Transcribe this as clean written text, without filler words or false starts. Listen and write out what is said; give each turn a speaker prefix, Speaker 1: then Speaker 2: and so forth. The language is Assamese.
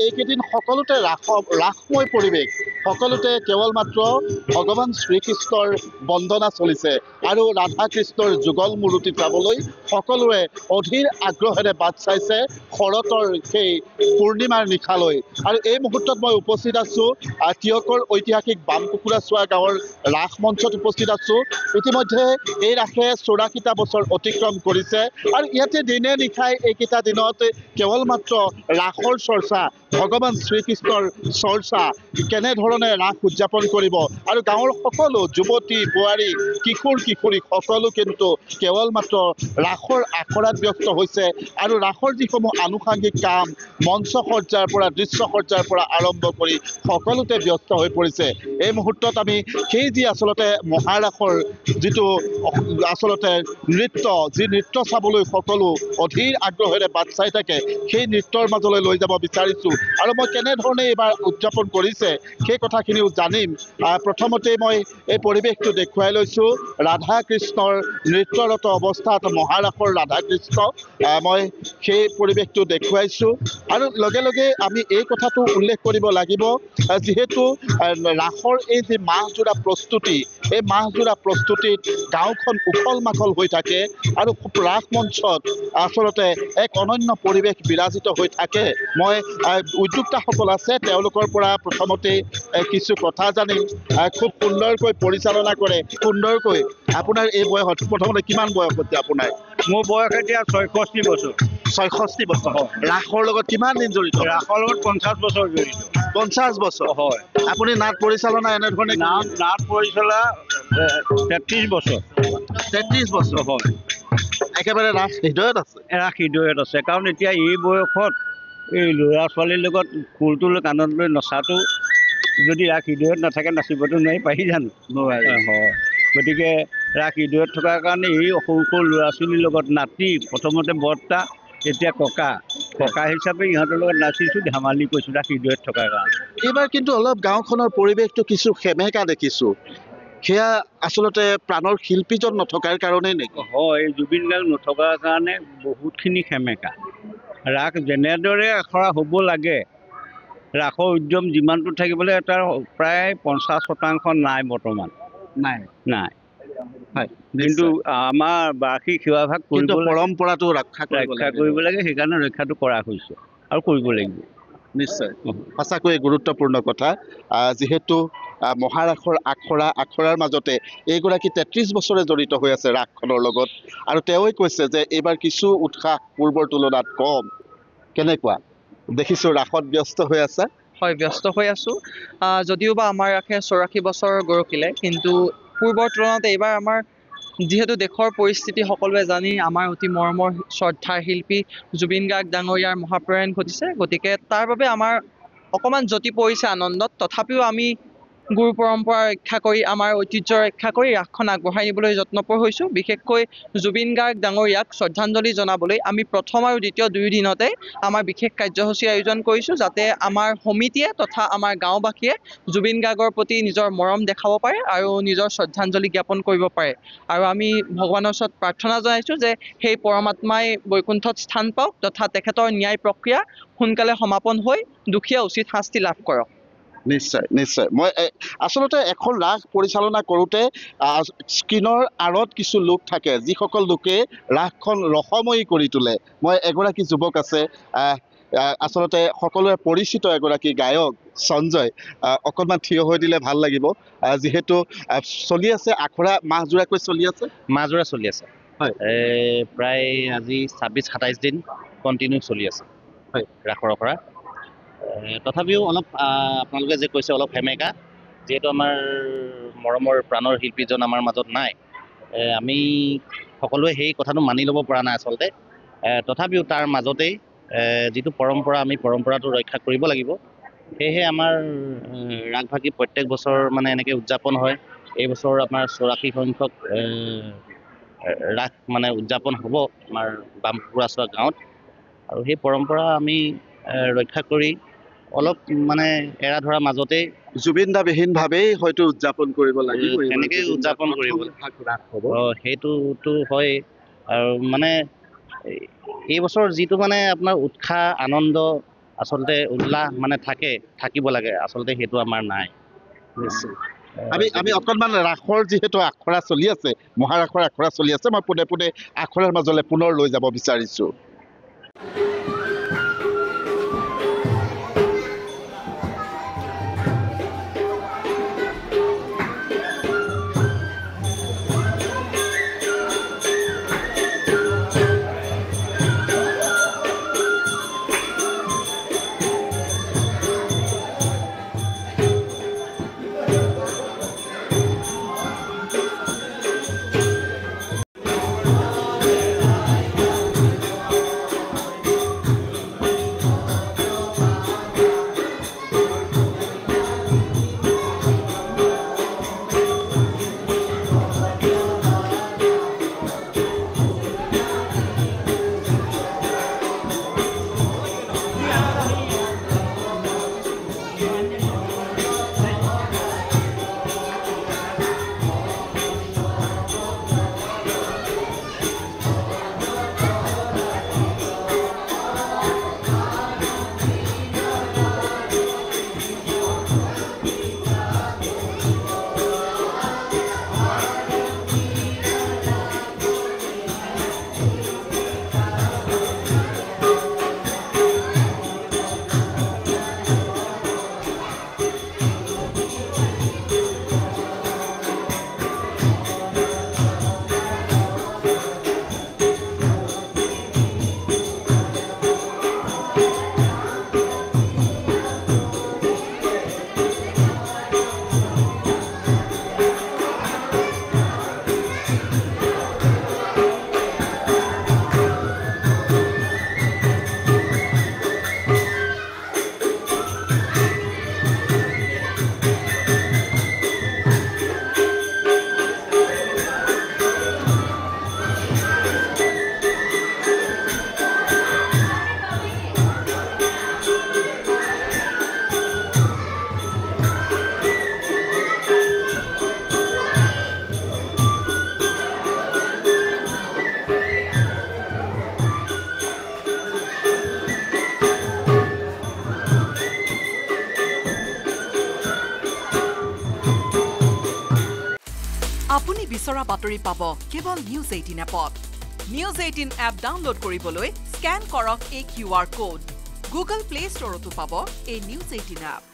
Speaker 1: এইকেইদিন সকলোতে ৰাসময় পৰিৱেশ, সকলোতে কেৱল মাত্ৰ ভগৱান শ্ৰীকৃষ্ণৰ বন্দনা চলিছে আৰু ৰাধা কৃষ্ণৰ যুগল মূৰ্তি চাবলৈ সকলোৱে অধীৰ আগ্ৰহেৰে বাট চাইছে শৰতৰ সেই পূৰ্ণিমাৰ নিশালৈ। আৰু এই মুহূৰ্তত মই উপস্থিত আছোঁ টিয়কৰ ঐতিহাসিক বামকুকুৰাচোৱা গাঁৱৰ ৰাস মঞ্চত উপস্থিত আছোঁ। ইতিমধ্যে এই ৰাসে 84টা বছৰ অতিক্ৰম কৰিছে আৰু ইয়াতে দিনে নিশাই এইকেইটা দিনত কেৱল মাত্ৰ ৰাসৰ চৰ্চা, ভগৱান শ্ৰীকৃষ্ণৰ চৰ্চা, কেনেধৰণে ৰাস উদযাপন কৰিব আৰু গাঁৱৰ সকলো যুৱতী বোৱাৰী কিশোৰ কিশোৰী সকলো কিন্তু কেৱল মাত্ৰ ৰাসৰ আখৰাত ব্যস্ত হৈছে আৰু ৰাসৰ যিসমূহ আনুষাংগিক কাম মঞ্চ সজ্জাৰ পৰা দৃশ্য সজ্জাৰ পৰা আৰম্ভ কৰি সকলোতে ব্যস্ত হৈ পৰিছে। এই মুহূৰ্তত আমি সেই যি আচলতে মহাৰাসৰ যিটো আচলতে নৃত্য, যি নৃত্য চাবলৈ সকলো অধীৰ আগ্ৰহেৰে বাট চাই থাকে, সেই নৃত্যৰ মাজলৈ লৈ যাব বিচাৰিছোঁ আৰু মই কেনেধৰণে এইবাৰ উদযাপন কৰিছে সেই কথাখিনিও জানিম। প্ৰথমতেই মই এই পৰিৱেশটো দেখুৱাই লৈছোঁ ৰাধা কৃষ্ণৰ নৃত্যৰত অৱস্থাত মহাৰাসৰ ৰাধা কৃষ্ণ, মই সেই পৰিৱেশটো দেখুৱাইছোঁ আৰু লগে লগে আমি এই কথাটো উল্লেখ কৰিব লাগিব যিহেতু ৰাসৰ এই যি মাহজোৰা প্ৰস্তুতি, এই মাহজোৰা প্ৰস্তুতিত গাঁওখন উখল মাখল হৈ থাকে আৰু ৰাস মঞ্চত আচলতে এক অনন্য পৰিৱেশ বিৰাজিত হৈ থাকে। মই উদ্যোক্তাসকল আছে তেওঁলোকৰ পৰা প্ৰথমতেই কিছু কথা জানিম। খুব সুন্দৰকৈ পৰিচালনা কৰে, সুন্দৰকৈ। আপোনাৰ এই বয়সত প্ৰথমতে কিমান বয়স হৈছে আপোনাৰ?
Speaker 2: মোৰ বয়স এতিয়া 66 বছৰ।
Speaker 1: 66 বছৰ। ৰাসৰ লগত কিমান দিন জড়িত?
Speaker 2: ৰাসৰ লগত 50 বছৰ জড়িত।
Speaker 1: 50 বছৰ?
Speaker 2: হয়।
Speaker 1: আপুনি নাট পৰিচালনা এনেধৰণে?
Speaker 2: নাট পৰিচালনা 33 বছৰ।
Speaker 1: 33 বছৰ?
Speaker 2: হয়।
Speaker 1: একেবাৰে ৰাস হৃদয়ত আছে?
Speaker 2: ৰাস হৃদয়ত আছে, কাৰণ এতিয়া এই বয়সত এই ল'ৰা ছোৱালীৰ লগত খোলটো লৈ কাণত লৈ নচাটো যদি ৰাস হৃদয়ত নাথাকে নাচিবতো নোৱাৰি, পাৰি জানো? হয়। গতিকে ৰাস হৃদয়ত থকাৰ কাৰণে এই সৰু সৰু ল'ৰা ছোৱালীৰ লগত নাতি প্ৰথমতে বৰ্তা, এতিয়া ককা হিচাপে ইহঁতৰ লগত নাচিছোঁ, ধেমালি কৰিছোঁ ৰাস হৃদয়ত থকাৰ কাৰণে।
Speaker 1: এইবাৰ কিন্তু অলপ গাঁওখনৰ পৰিৱেশটো কিছু সেমেকা দেখিছোঁ, সেয়া আচলতে প্ৰাণৰ শিল্পীজন নথকাৰ কাৰণেই নেকি?
Speaker 2: হয়, জুবিন গাৰ্গ নথকাৰ কাৰণে বহুতখিনি সেমেকা। ৰাস যেনেদৰে আখৰা হ'ব লাগে, ৰাসৰ উদ্যম যিমানটো থাকিব লাগে তাৰ প্ৰায় 50% নাই বৰ্তমান। নাই।
Speaker 1: হয়,
Speaker 2: কিন্তু আমাৰ বাৰ্ষিক সেৱাভাগ
Speaker 1: পৰম্পৰাটো ৰক্ষা
Speaker 2: কৰিব লাগে, সেইকাৰণে ৰক্ষাটো কৰা হৈছে আৰু কৰিব লাগিব।
Speaker 1: নিশ্চয়, সঁচাকৈয়ে গুৰুত্বপূৰ্ণ কথা। যিহেতু মহাৰাসৰ আখৰাৰ মাজতে এইগৰাকী 33 বছৰে জড়িত হৈ আছে ৰাসখনৰ লগত আৰু তেওঁই কৈছে যে এইবাৰ কিছু উৎসাহ পূৰ্বৰ তুলনাত কম। কেনেকুৱা দেখিছোঁ ৰাসত ব্যস্ত হৈ আছে?
Speaker 3: হয়, ব্যস্ত হৈ আছোঁ। যদিও বা আমাৰ ৰাসে 84 বছৰ গৰকিলে, কিন্তু পূৰ্বৰ তুলনাত এইবাৰ আমাৰ যিহেতু দেশৰ পৰিস্থিতি সকলোৱে জানি আমাৰ অতি মৰমৰ শ্ৰদ্ধাৰ শিল্পী জুবিন গাৰ্গ ডাঙৰীয়াৰ মহাপ্ৰয়াণ ঘটিছে, গতিকে তাৰ বাবে আমাৰ অকণমান যতি পৰিছে আনন্দত। তথাপিও আমি গুৰু পৰম্পৰা ৰক্ষা কৰি, আমাৰ ঐতিহ্য ৰক্ষা কৰি ৰাসখন আগবঢ়াই নিবলৈ যত্নপৰ হৈছোঁ। বিশেষকৈ জুবিন গাৰ্গ ডাঙৰীয়াক শ্ৰদ্ধাঞ্জলি জনাবলৈ আমি প্ৰথম আৰু দ্বিতীয় দুয়ো দিনতে আমাৰ বিশেষ কাৰ্যসূচী আয়োজন কৰিছোঁ, যাতে আমাৰ সমিতিয়ে তথা আমাৰ গাঁওবাসীয়ে জুবিন গাৰ্গৰ প্ৰতি নিজৰ মৰম দেখাব পাৰে আৰু নিজৰ শ্ৰদ্ধাঞ্জলি জ্ঞাপন কৰিব পাৰে। আৰু আমি ভগৱানৰ ওচৰত প্ৰাৰ্থনা জনাইছোঁ যে সেই পৰমাত্মাই বৈকুণ্ঠত স্থান পাওক তথা তেখেতৰ ন্যায় প্ৰক্ৰিয়া সোনকালে সমাপন হৈ দুখীয়া উচিত শাস্তি লাভ কৰক।
Speaker 1: নিশ্চয় নিশ্চয়। মই আচলতে এখন ৰাস পৰিচালনা কৰোঁতে স্ক্ৰীণৰ আঁৰত কিছু লোক থাকে, যিসকল লোকে ৰাসখন ৰসময়ী কৰি তোলে। মই এগৰাকী যুৱক আছে, আচলতে সকলোৱে পৰিচিত এগৰাকী গায়ক সঞ্জয়, অকণমান থিয় হৈ দিলে ভাল লাগিব। যিহেতু চলি আছে আখৰা, মাহজোৰাকৈ চলি আছে?
Speaker 4: মাহজোৰা চলি আছে,
Speaker 1: হয়।
Speaker 4: প্ৰায় আজি 26-27 দিন কণ্টিনিউ চলি আছে,
Speaker 1: হয়,
Speaker 4: ৰাসৰ আখৰা। তথাপিও অলপ আপোনালোকে যে কৈছে অলপ সেমেকা, যিহেতু আমাৰ মৰমৰ প্ৰাণৰ শিল্পীজন আমাৰ মাজত নাই, আমি সকলোৱে সেই কথাটো মানি ল'ব পৰা নাই আচলতে। তথাপিও তাৰ মাজতেই যিটো পৰম্পৰা, আমি পৰম্পৰাটো ৰক্ষা কৰিব লাগিব। সেয়েহে আমাৰ ৰাসভাগী প্ৰত্যেক বছৰ মানে এনেকৈ উদযাপন হয়। এই বছৰ আপোনাৰ 84 সংখ্যক ৰাস মানে উদযাপন হ'ব আমাৰ বামকুকুৰাচোৱা গাঁৱত, আৰু সেই পৰম্পৰা আমি ৰক্ষা কৰি অলপ মানে এৰা ধৰাৰ মাজতেই
Speaker 1: জুবিনদাবিহীনভাৱেই হয়তো উদযাপন কৰিব লাগিব,
Speaker 4: তেনেকেই উদযাপন কৰিব সেইটোতো হয়। আৰু মানে এই বছৰ যিটো মানে আপোনাৰ উৎসাহ আনন্দ আচলতে উল্লাস মানে থাকিব লাগে, আচলতে সেইটো আমাৰ নাই।
Speaker 1: আমি অকণমান ৰাসৰ যিহেতু আখৰা চলি আছে, মহাৰাসৰ আখৰা চলি আছে, মই পোনে পোনে আখৰাৰ মাজলৈ পুনৰ লৈ যাব বিচাৰিছোঁ।
Speaker 5: আপুনি বিচৰা বাতৰি পাব কেৱল নিউজ 18 এপত। নিউজ 18 এপ ডাউনলোড কৰিবলৈ স্ক্যান কৰক এই QR কোড। গুগল প্লে ষ্টৰতো পাব এই নিউজ 18 এপ।